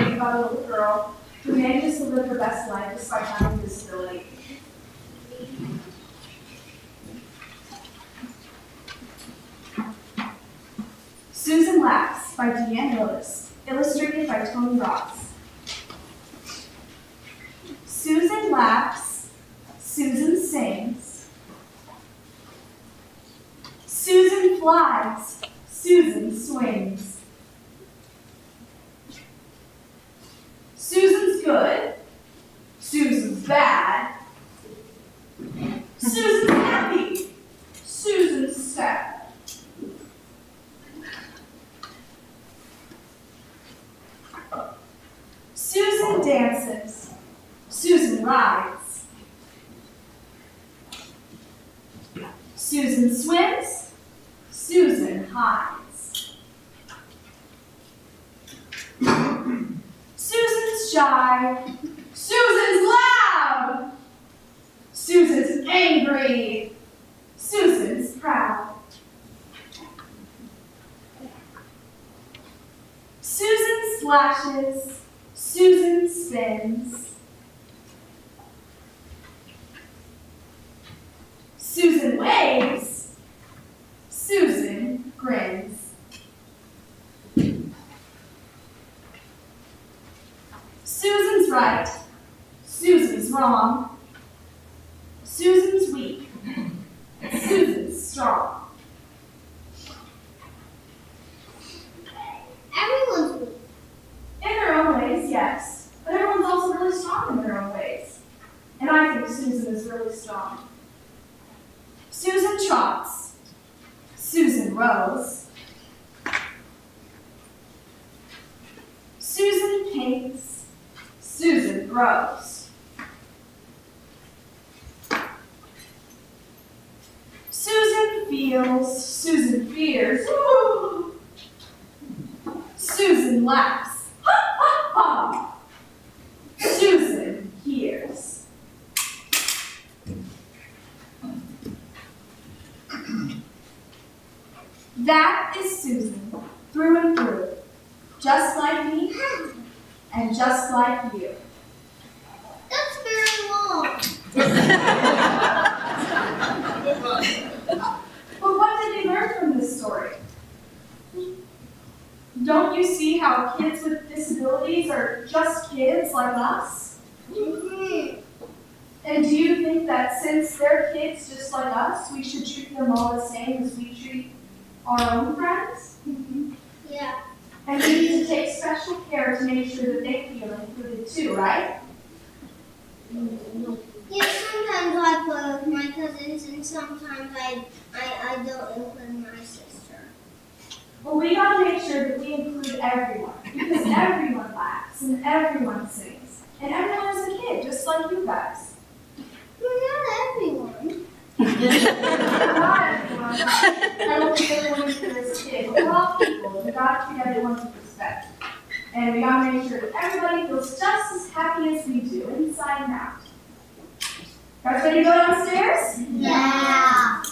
story about a little girl who manages to live her best life despite having a disability. Susan Laughs by Deanne Willis, illustrated by Tony Ross. Susan laughs, Susan sings. Susan flies, Susan swings. Susan's good, Susan's bad. Susan's happy, Susan's sad. Susan dances, Susan rides. Susan swims, Susan hides. Susan's shy, Susan's loud. Susan's angry, Susan's proud. Susan slashes, Susan spins. Susan waves, Susan grins. Susan's right, Susan's wrong. Susan's weak, Susan's strong. Everyone's weak. In their own ways, yes, but everyone's also really strong in their own ways. And I think Susan is really strong. Susan trots, Susan rows. Susan paints, Susan grows. Susan feels, Susan fears. Woo! Susan laughs. Ha ha ha! Susan hears. That is Susan, through and through, just like me and just like you. That's very long. But what did we learn from this story? Don't you see how kids with disabilities are just kids like us? Mm-hmm. And do you think that since they're kids just like us, we should treat them all the same as we treat our own friends? Yeah. And we need to take special care to make sure that they feel included too, right? Yeah, sometimes I play with my cousins and sometimes I don't include my sister. Well, we gotta make sure that we include everyone, because everyone laughs and everyone sings. And everyone is a kid, just like you guys. Well, not everyone. Not everyone. I don't think everyone is here as a kid, but we're all people, and we gotta treat everyone with respect. And we gotta make sure that everybody feels just as happy as we do, inside and out. Guys ready to go downstairs? Yeah.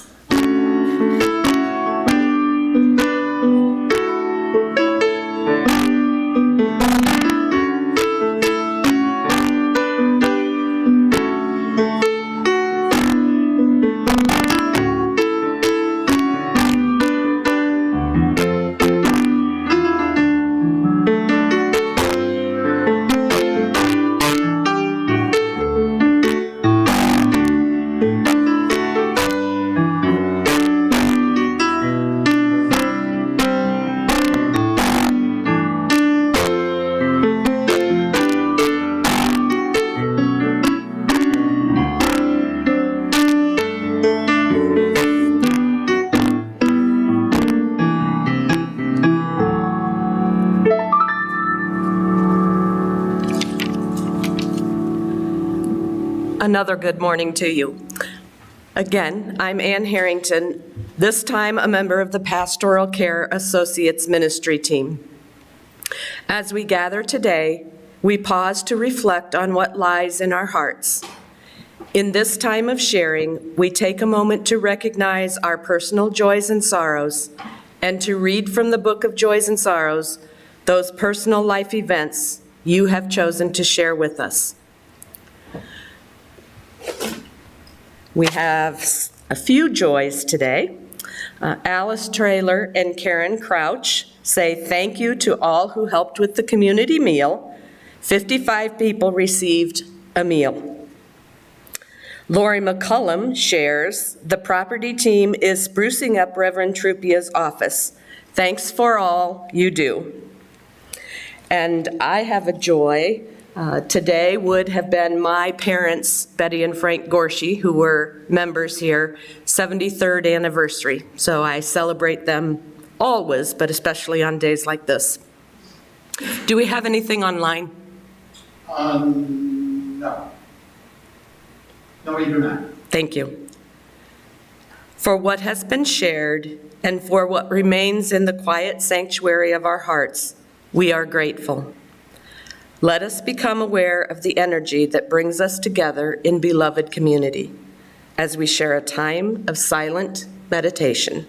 Another good morning to you. Again, I'm Ann Harrington, this time a member of the Pastoral Care Associates Ministry team. As we gather today, we pause to reflect on what lies in our hearts. In this time of sharing, we take a moment to recognize our personal joys and sorrows, and to read from the book of joys and sorrows those personal life events you have chosen to share with us. We have a few joys today. Alice Traylor and Karen Crouch say thank you to all who helped with the community meal. 55 people received a meal. Lori McCullum shares, the property team is sprucing up Reverend Trupia's office. Thanks for all you do. And I have a joy. Today would have been my parents, Betty and Frank Gorshey, who were members here, 73rd anniversary. So I celebrate them always, but especially on days like this. Do we have anything online? No. No, we do not. Thank you. For what has been shared and for what remains in the quiet sanctuary of our hearts, we are grateful. Let us become aware of the energy that brings us together in beloved community as we share a time of silent meditation.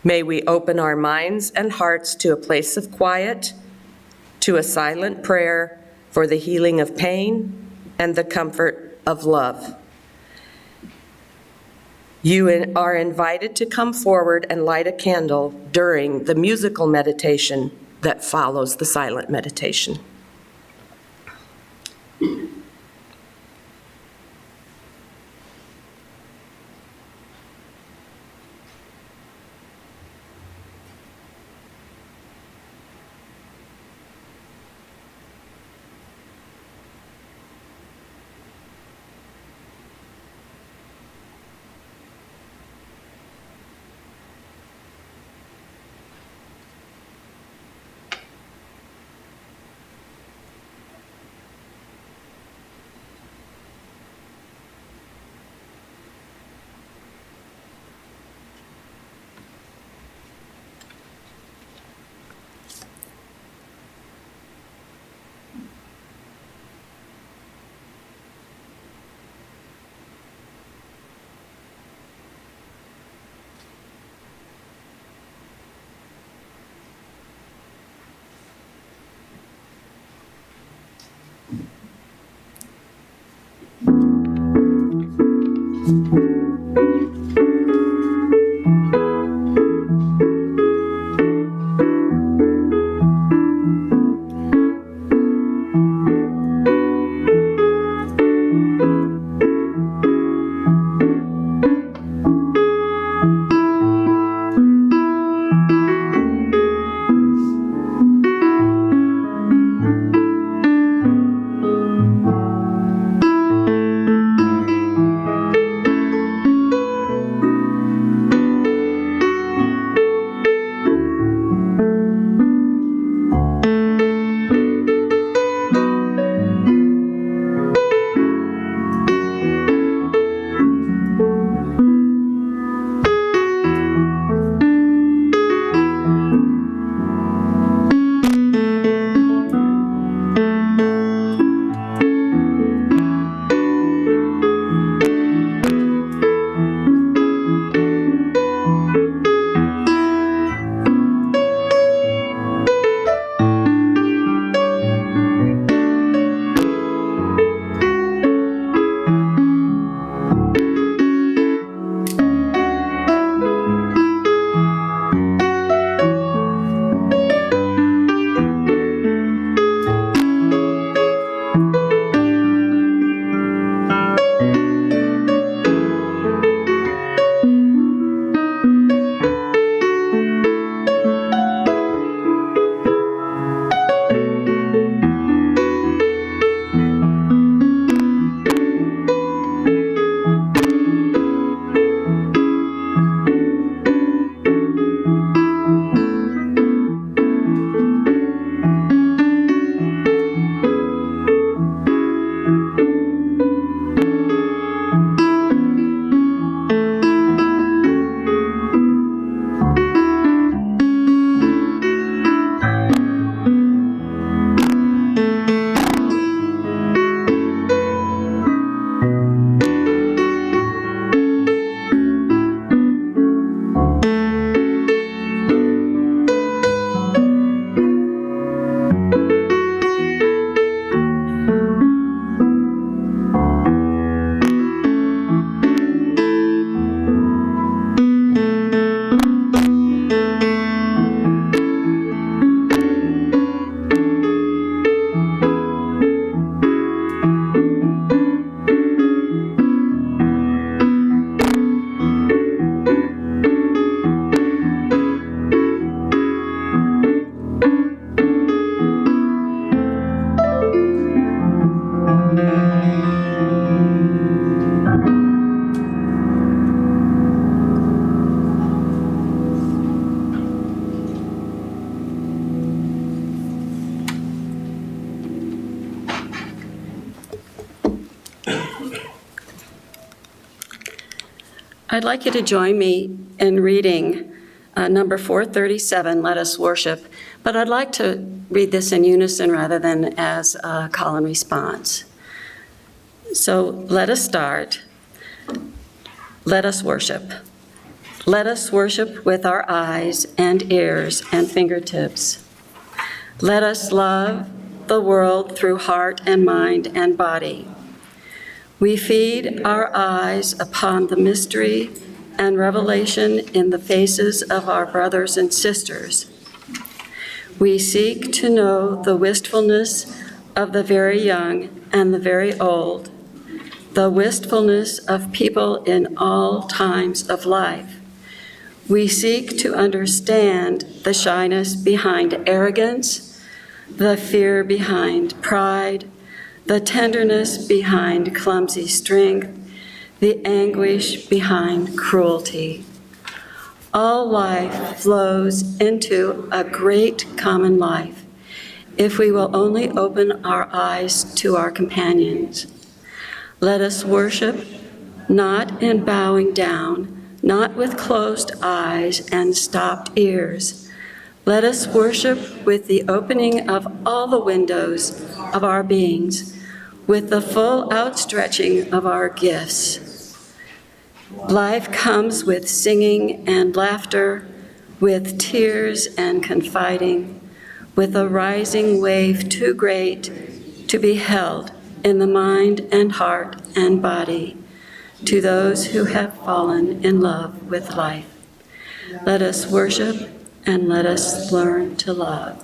May we open our minds and hearts to a place of quiet, to a silent prayer for the healing of pain and the comfort of love. You are invited to come forward and light a candle during the musical meditation that follows the silent meditation. I'd like you to join me in reading number 437, Let Us Worship, but I'd like to read this in unison rather than as a call and response. So let us start. Let us worship. Let us worship with our eyes and ears and fingertips. Let us love the world through heart and mind and body. We feed our eyes upon the mystery and revelation in the faces of our brothers and sisters. We seek to know the wistfulness of the very young and the very old, the wistfulness of people in all times of life. We seek to understand the shyness behind arrogance, the fear behind pride, the tenderness behind clumsy strength, the anguish behind cruelty. All life flows into a great common life if we will only open our eyes to our companions. Let us worship, not in bowing down, not with closed eyes and stopped ears. Let us worship with the opening of all the windows of our beings, with the full outstretching of our gifts. Life comes with singing and laughter, with tears and confiding, with a rising wave too great to be held in the mind and heart and body, to those who have fallen in love with life. Let us worship and let us learn to love.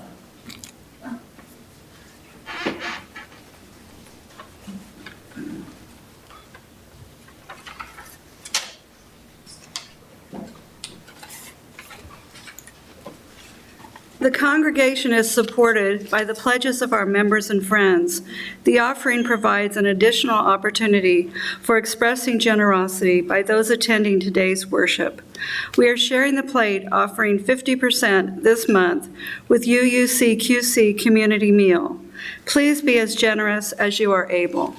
The congregation is supported by the pledges of our members and friends. The offering provides an additional opportunity for expressing generosity by those attending today's worship. We are sharing the plate, offering 50% this month with UUCQC Community Meal. Please be as generous as you are able.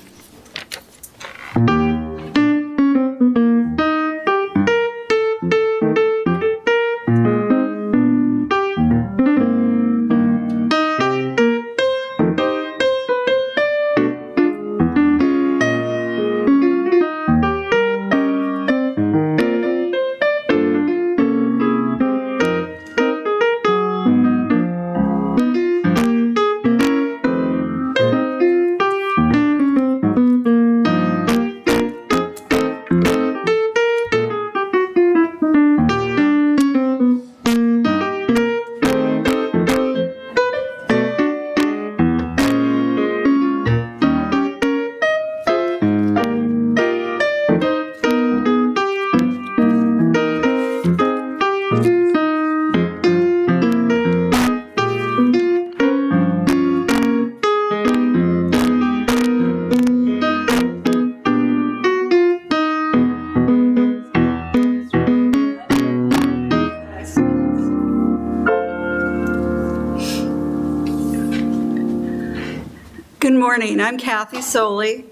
Good morning. I'm Cathy Solie,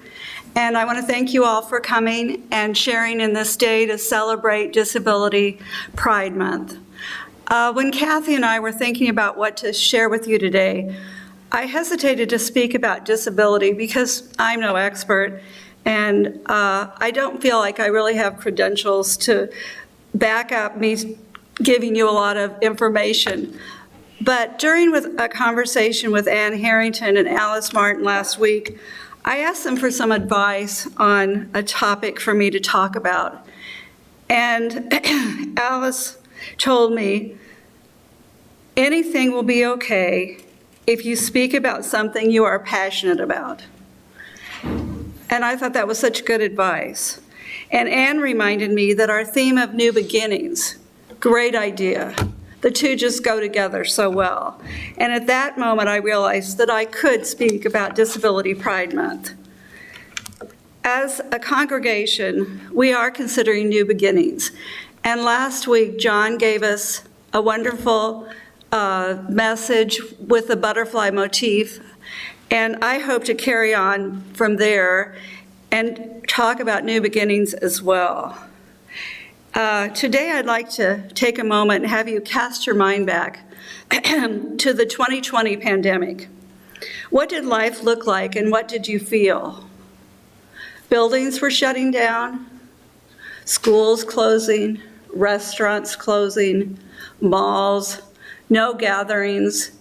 and I want to thank you all for coming and sharing in this day to celebrate Disability Pride Month. When Cathy and I were thinking about what to share with you today, I hesitated to speak about disability because I'm no expert, and I don't feel like I really have credentials to back up me giving you a lot of information. But during a conversation with Ann Harrington and Alice Martin last week, I asked them for some advice on a topic for me to talk about. And Alice told me, anything will be okay if you speak about something you are passionate about. And I thought that was such good advice. And Ann reminded me that our theme of new beginnings, great idea. The two just go together so well. And at that moment, I realized that I could speak about Disability Pride Month. As a congregation, we are considering new beginnings. And last week, John gave us a wonderful message with the butterfly motif. And I hope to carry on from there and talk about new beginnings as well. Today, I'd like to take a moment and have you cast your mind back to the 2020 pandemic. What did life look like and what did you feel? Buildings were shutting down, schools closing, restaurants closing, malls, no gatherings.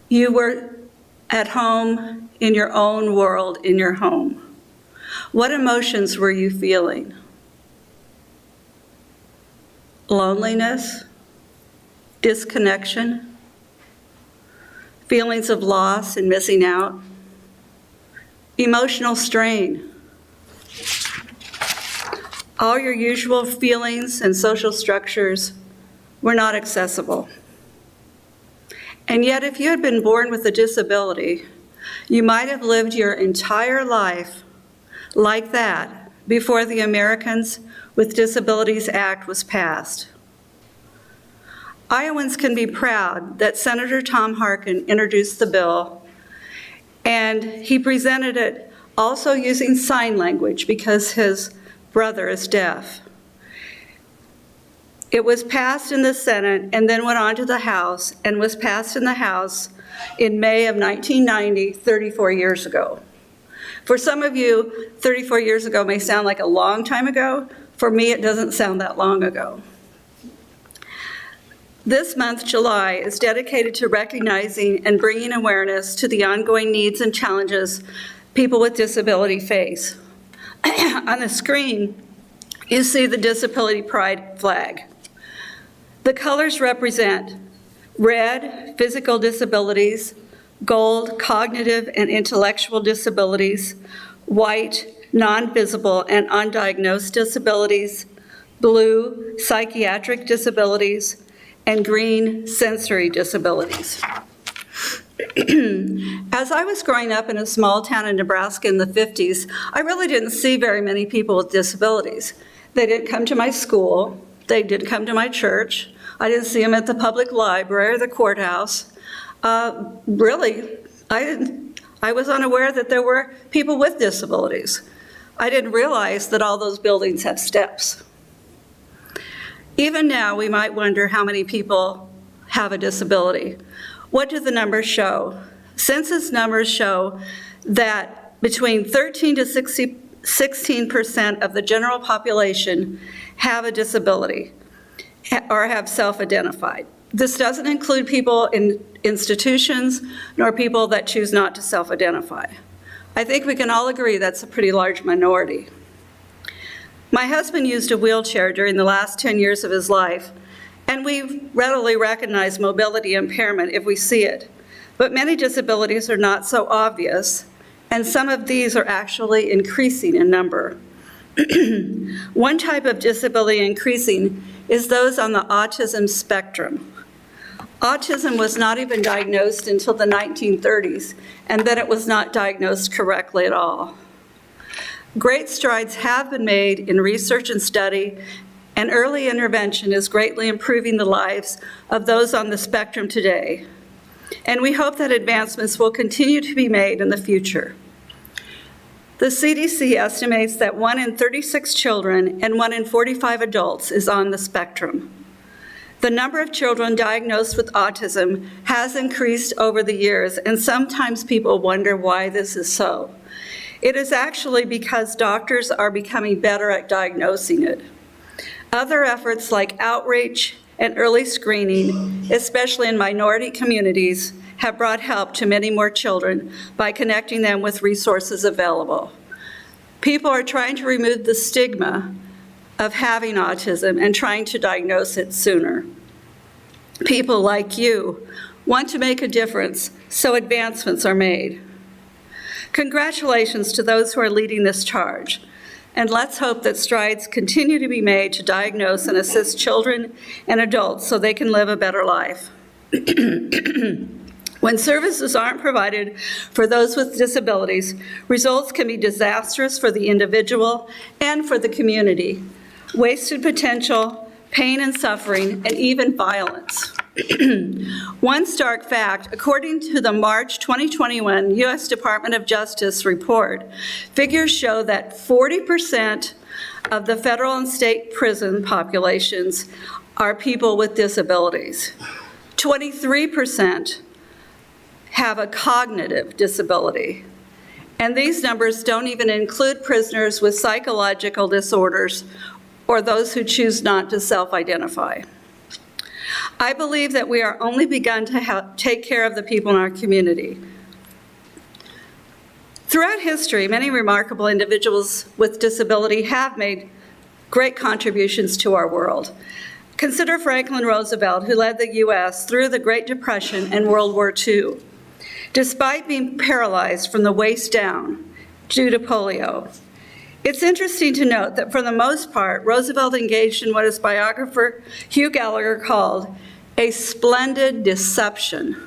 You were at home in your own world, in your home. What emotions were you feeling? Loneliness, disconnection, feelings of loss and missing out, emotional strain. All your usual feelings and social structures were not accessible. And yet, if you had been born with a disability, you might have lived your entire life like that before the Americans with Disabilities Act was passed. Iowans can be proud that Senator Tom Harkin introduced the bill, and he presented it also using sign language because his brother is deaf. It was passed in the Senate and then went on to the House and was passed in the House in May of 1990, 34 years ago. For some of you, 34 years ago may sound like a long time ago. For me, it doesn't sound that long ago. This month, July, is dedicated to recognizing and bringing awareness to the ongoing needs and challenges people with disability face. On the screen, you see the Disability Pride flag. The colors represent red, physical disabilities; gold, cognitive and intellectual disabilities; white, non-visible and undiagnosed disabilities; blue, psychiatric disabilities; and green, sensory disabilities. As I was growing up in a small town in Nebraska in the 50s, I really didn't see very many people with disabilities. They didn't come to my school. They didn't come to my church. I didn't see them at the public library or the courthouse. Really, I was unaware that there were people with disabilities. I didn't realize that all those buildings have steps. Even now, we might wonder how many people have a disability. What do the numbers show? Census numbers show that between 13 to 16% of the general population have a disability or have self-identified. This doesn't include people in institutions nor people that choose not to self-identify. I think we can all agree that's a pretty large minority. My husband used a wheelchair during the last 10 years of his life, and we readily recognize mobility impairment if we see it. But many disabilities are not so obvious, and some of these are actually increasing in number. One type of disability increasing is those on the autism spectrum. Autism was not even diagnosed until the 1930s, and then it was not diagnosed correctly at all. Great strides have been made in research and study, and early intervention is greatly improving the lives of those on the spectrum today. And we hope that advancements will continue to be made in the future. The CDC estimates that 1 in 36 children and 1 in 45 adults is on the spectrum. The number of children diagnosed with autism has increased over the years, and sometimes people wonder why this is so. It is actually because doctors are becoming better at diagnosing it. Other efforts like outreach and early screening, especially in minority communities, have brought help to many more children by connecting them with resources available. People are trying to remove the stigma of having autism and trying to diagnose it sooner. People like you want to make a difference, so advancements are made. Congratulations to those who are leading this charge, and let's hope that strides continue to be made to diagnose and assist children and adults so they can live a better life. When services aren't provided for those with disabilities, results can be disastrous for the individual and for the community. Wasted potential, pain and suffering, and even violence. One stark fact, according to the March 2021 U.S. Department of Justice report, figures show that 40% of the federal and state prison populations are people with disabilities. 23% have a cognitive disability. And these numbers don't even include prisoners with psychological disorders or those who choose not to self-identify. I believe that we are only begun to take care of the people in our community. Throughout history, many remarkable individuals with disability have made great contributions to our world. Consider Franklin Roosevelt, who led the U.S. through the Great Depression and World War II, despite being paralyzed from the waist down due to polio. It's interesting to note that for the most part, Roosevelt engaged in what his biographer Hugh Gallagher called a splendid deception.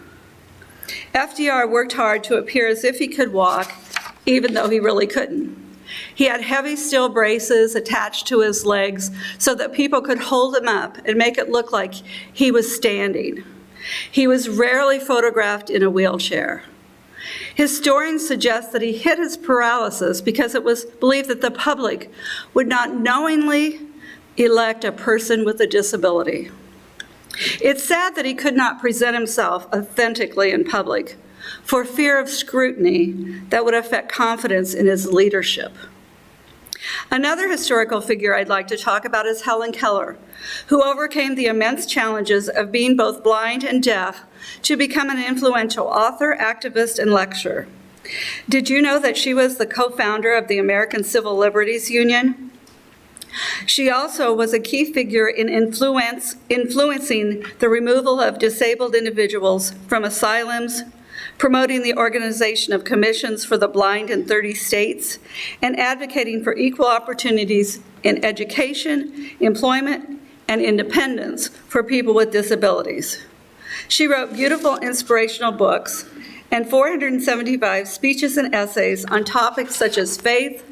FDR worked hard to appear as if he could walk, even though he really couldn't. He had heavy steel braces attached to his legs so that people could hold him up and make it look like he was standing. He was rarely photographed in a wheelchair. Historians suggest that he hid his paralysis because it was believed that the public would not knowingly elect a person with a disability. It's sad that he could not present himself authentically in public for fear of scrutiny that would affect confidence in his leadership. Another historical figure I'd like to talk about is Helen Keller, who overcame the immense challenges of being both blind and deaf to become an influential author, activist, and lecturer. Did you know that she was the co-founder of the American Civil Liberties Union? She also was a key figure in influencing the removal of disabled individuals from asylums, promoting the organization of commissions for the blind in 30 states, and advocating for equal opportunities in education, employment, and independence for people with disabilities. She wrote beautiful inspirational books and 475 speeches and essays on topics such as faith,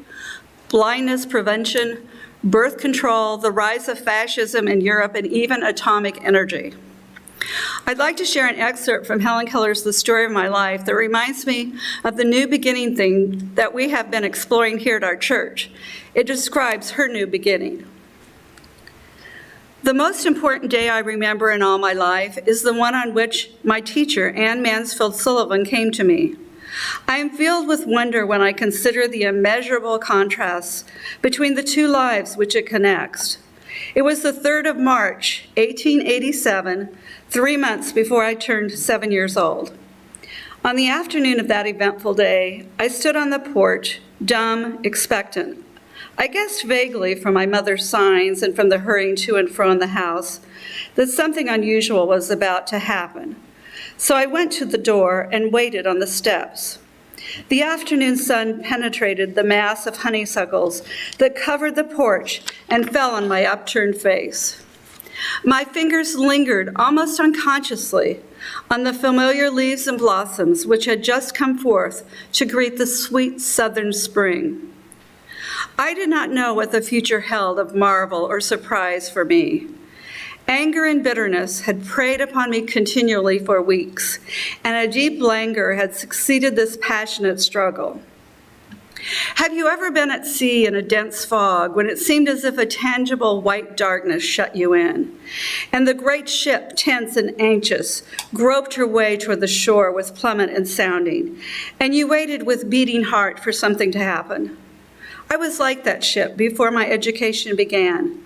blindness prevention, birth control, the rise of fascism in Europe, and even atomic energy. I'd like to share an excerpt from Helen Keller's The Story of My Life that reminds me of the new beginning thing that we have been exploring here at our church. It describes her new beginning. The most important day I remember in all my life is the one on which my teacher, Ann Mansfield Sullivan, came to me. I am filled with wonder when I consider the immeasurable contrasts between the two lives which it connects. It was the 3rd of March, 1887, 3 months before I turned 7 years old. On the afternoon of that eventful day, I stood on the porch, dumb, expectant. I guessed vaguely from my mother's signs and from the hurrying to and fro in the house that something unusual was about to happen. So I went to the door and waited on the steps. The afternoon sun penetrated the mass of honeysuckles that covered the porch and fell on my upturned face. My fingers lingered almost unconsciously on the familiar leaves and blossoms which had just come forth to greet the sweet southern spring. I did not know what the future held of marvel or surprise for me. Anger and bitterness had preyed upon me continually for weeks, and a deep languor had succeeded this passionate struggle. Have you ever been at sea in a dense fog when it seemed as if a tangible white darkness shut you in, and the great ship, tense and anxious, groped her way toward the shore with plummet and sounding, and you waited with beating heart for something to happen? I was like that ship before my education began.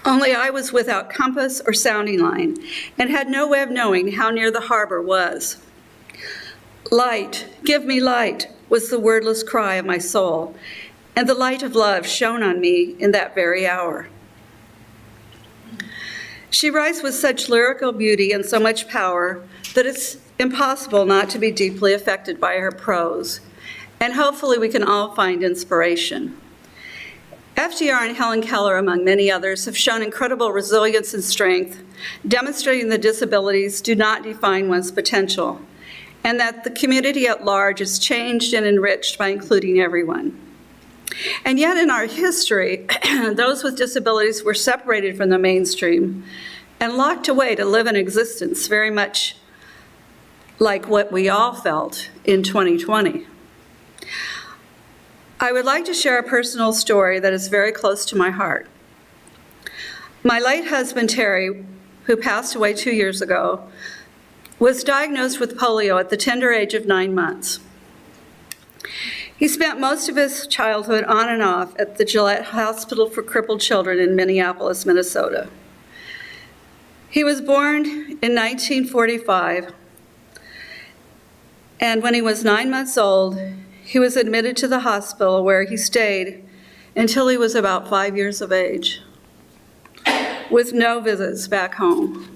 Only I was without compass or sounding line and had no way of knowing how near the harbor was. Light, give me light, was the wordless cry of my soul, and the light of love shone on me in that very hour. She writes with such lyrical beauty and so much power that it's impossible not to be deeply affected by her prose, and hopefully we can all find inspiration. FDR and Helen Keller, among many others, have shown incredible resilience and strength, demonstrating that disabilities do not define one's potential, and that the community at large is changed and enriched by including everyone. And yet in our history, those with disabilities were separated from the mainstream, and locked away to live an existence very much like what we all felt in 2020. I would like to share a personal story that is very close to my heart. My late husband, Terry, who passed away 2 years ago, was diagnosed with polio at the tender age of 9 months. He spent most of his childhood on and off at the Gillette Hospital for Crippled Children in Minneapolis, Minnesota. He was born in 1945, and when he was 9 months old, he was admitted to the hospital where he stayed until he was about 5 years of age, with no visits back home.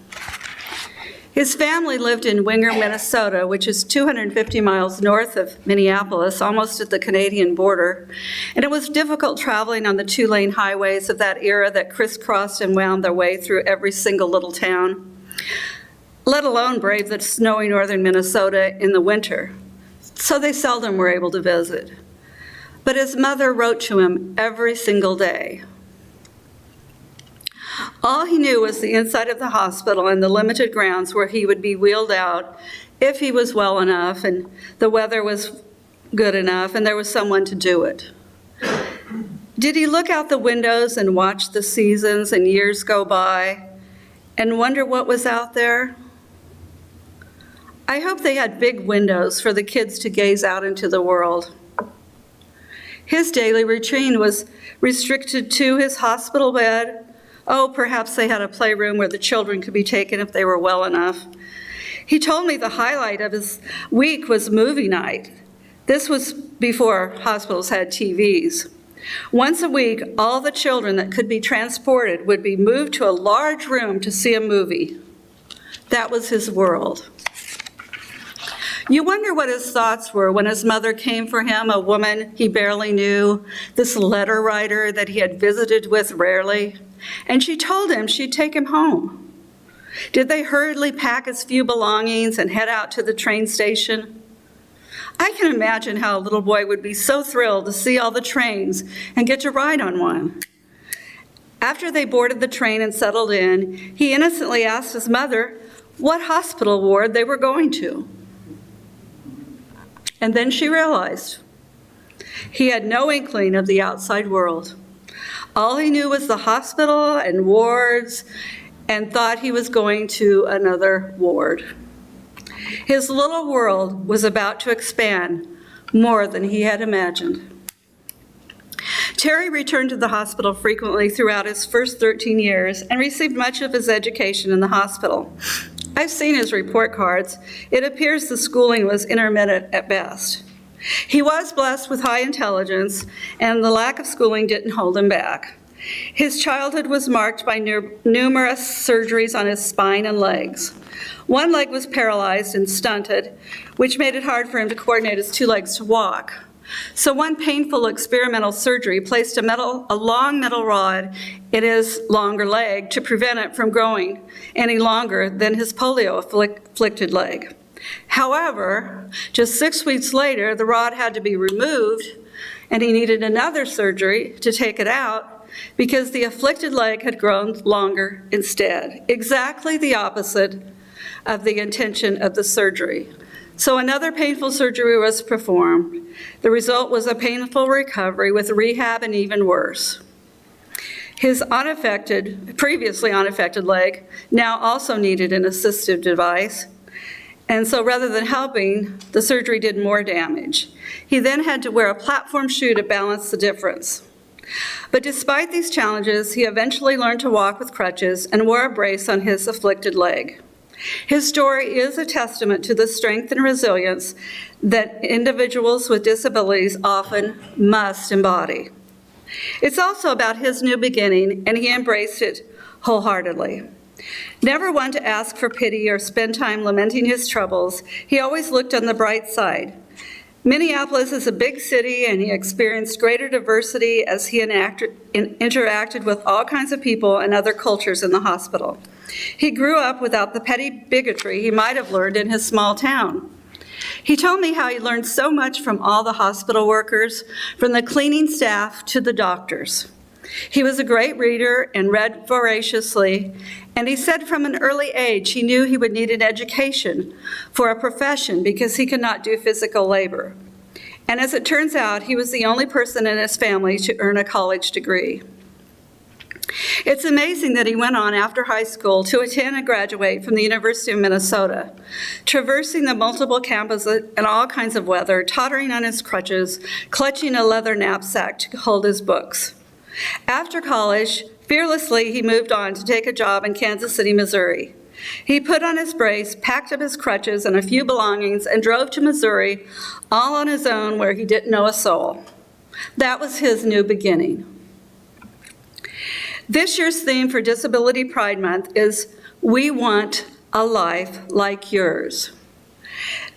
His family lived in Winger, Minnesota, which is 250 miles north of Minneapolis, almost at the Canadian border, and it was difficult traveling on the 2-lane highways of that era that crisscrossed and wound their way through every single little town, let alone brave the snowy northern Minnesota in the winter, so they seldom were able to visit. But his mother wrote to him every single day. All he knew was the inside of the hospital and the limited grounds where he would be wheeled out if he was well enough and the weather was good enough and there was someone to do it. Did he look out the windows and watch the seasons and years go by and wonder what was out there? I hope they had big windows for the kids to gaze out into the world. His daily routine was restricted to his hospital bed. Oh, perhaps they had a playroom where the children could be taken if they were well enough. He told me the highlight of his week was movie night. This was before hospitals had TVs. Once a week, all the children that could be transported would be moved to a large room to see a movie. That was his world. You wonder what his thoughts were when his mother came for him, a woman he barely knew, this letter writer that he had visited with rarely, and she told him she'd take him home. Did they hurriedly pack his few belongings and head out to the train station? I can imagine how a little boy would be so thrilled to see all the trains and get to ride on one. After they boarded the train and settled in, he innocently asked his mother what hospital ward they were going to. And then she realized he had no inkling of the outside world. All he knew was the hospital and wards and thought he was going to another ward. His little world was about to expand more than he had imagined. Terry returned to the hospital frequently throughout his first 13 years and received much of his education in the hospital. I've seen his report cards. It appears the schooling was intermittent at best. He was blessed with high intelligence, and the lack of schooling didn't hold him back. His childhood was marked by numerous surgeries on his spine and legs. One leg was paralyzed and stunted, which made it hard for him to coordinate his 2 legs to walk. So one painful experimental surgery placed a long metal rod in his longer leg to prevent it from growing any longer than his polio-afflicted leg. However, just 6 weeks later, the rod had to be removed, and he needed another surgery to take it out because the afflicted leg had grown longer instead, exactly the opposite of the intention of the surgery. So another painful surgery was performed. The result was a painful recovery with rehab and even worse. His previously unaffected leg now also needed an assistive device. And so rather than helping, the surgery did more damage. He then had to wear a platform shoe to balance the difference. But despite these challenges, he eventually learned to walk with crutches and wore a brace on his afflicted leg. His story is a testament to the strength and resilience that individuals with disabilities often must embody. It's also about his new beginning, and he embraced it wholeheartedly. Never one to ask for pity or spend time lamenting his troubles, he always looked on the bright side. Minneapolis is a big city, and he experienced greater diversity as he interacted with all kinds of people and other cultures in the hospital. He grew up without the petty bigotry he might have learned in his small town. He told me how he learned so much from all the hospital workers, from the cleaning staff to the doctors. He was a great reader and read voraciously, and he said from an early age he knew he would need an education for a profession because he could not do physical labor. And as it turns out, he was the only person in his family to earn a college degree. It's amazing that he went on after high school to attend and graduate from the University of Minnesota, traversing the multiple campuses in all kinds of weather, tottering on his crutches, clutching a leather knapsack to hold his books. After college, fearlessly he moved on to take a job in Kansas City, Missouri. He put on his brace, packed up his crutches and a few belongings, and drove to Missouri all on his own where he didn't know a soul. That was his new beginning. This year's theme for Disability Pride Month is "We Want a Life Like Yours."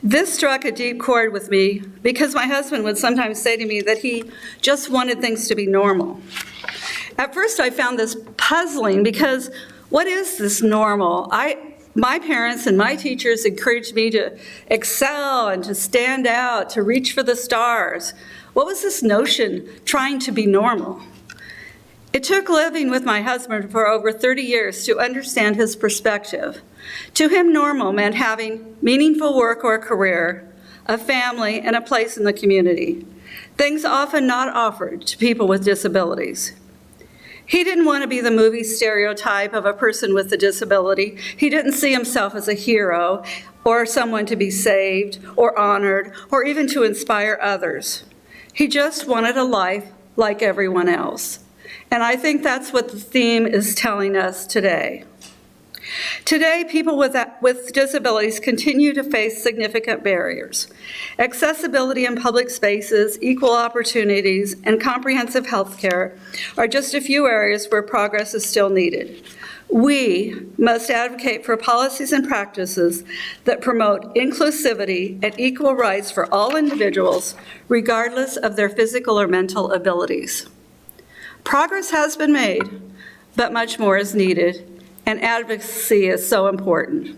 This struck a deep chord with me because my husband would sometimes say to me that he just wanted things to be normal. At first I found this puzzling because what is this normal? My parents and my teachers encouraged me to excel and to stand out, to reach for the stars. What was this notion, trying to be normal? It took living with my husband for over 30 years to understand his perspective. To him, normal meant having meaningful work or career, a family, and a place in the community, things often not offered to people with disabilities. He didn't want to be the movie stereotype of a person with a disability. He didn't see himself as a hero or someone to be saved or honored or even to inspire others. He just wanted a life like everyone else. And I think that's what the theme is telling us today. Today, people with disabilities continue to face significant barriers. Accessibility in public spaces, equal opportunities, and comprehensive health care are just a few areas where progress is still needed. We must advocate for policies and practices that promote inclusivity and equal rights for all individuals, regardless of their physical or mental abilities. Progress has been made, but much more is needed, and advocacy is so important.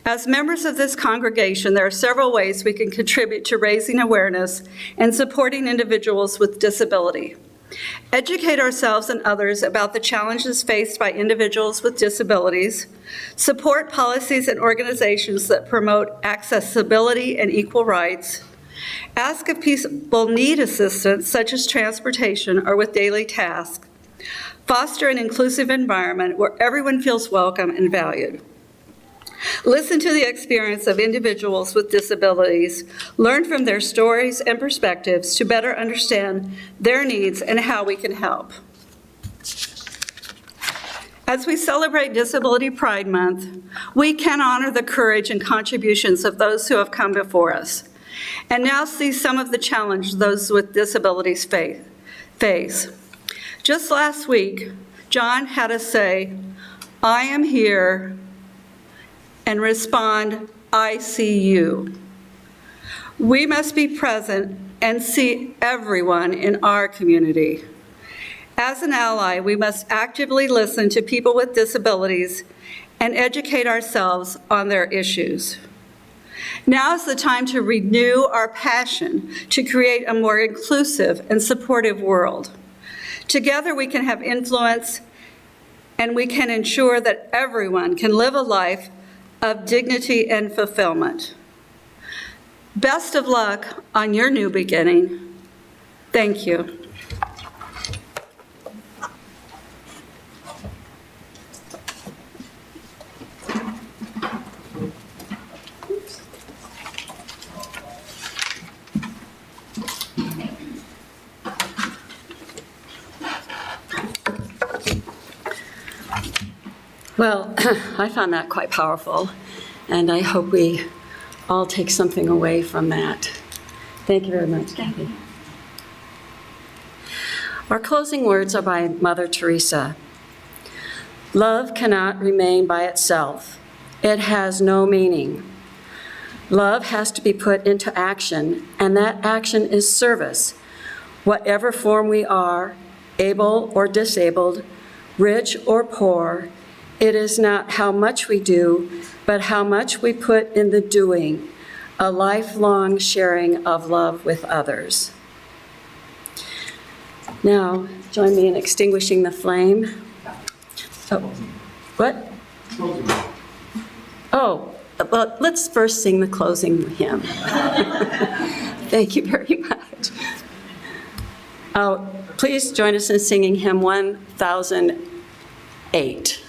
As members of this congregation, there are several ways we can contribute to raising awareness and supporting individuals with disability. Educate ourselves and others about the challenges faced by individuals with disabilities, support policies and organizations that promote accessibility and equal rights, ask if people need assistance, such as transportation or with daily tasks, foster an inclusive environment where everyone feels welcome and valued. Listen to the experience of individuals with disabilities, learn from their stories and perspectives to better understand their needs and how we can help. As we celebrate Disability Pride Month, we can honor the courage and contributions of those who have come before us, and now see some of the challenges those with disabilities face. Just last week, John had us say, "I am here," and respond, "I see you." We must be present and see everyone in our community. As an ally, we must actively listen to people with disabilities and educate ourselves on their issues. Now is the time to renew our passion to create a more inclusive and supportive world. Together we can have influence, and we can ensure that everyone can live a life of dignity and fulfillment. Best of luck on your new beginning. Thank you. Well, I found that quite powerful, and I hope we all take something away from that. Thank you very much, Cathy. Our closing words are by Mother Teresa. Love cannot remain by itself. It has no meaning. Love has to be put into action, and that action is service. Whatever form we are, able or disabled, rich or poor, it is not how much we do, but how much we put in the doing, a lifelong sharing of love with others. Now, join me in extinguishing the flame. Oh, what? Oh, well, let's first sing the closing hymn. Thank you very much. Oh, please join us in singing hymn 1008.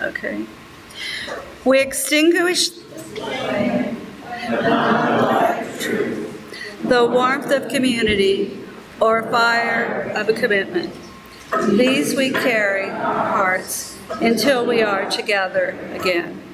Okay. We extinguish the warmth of community or fire of a commitment. These we carry in our hearts until we are together again.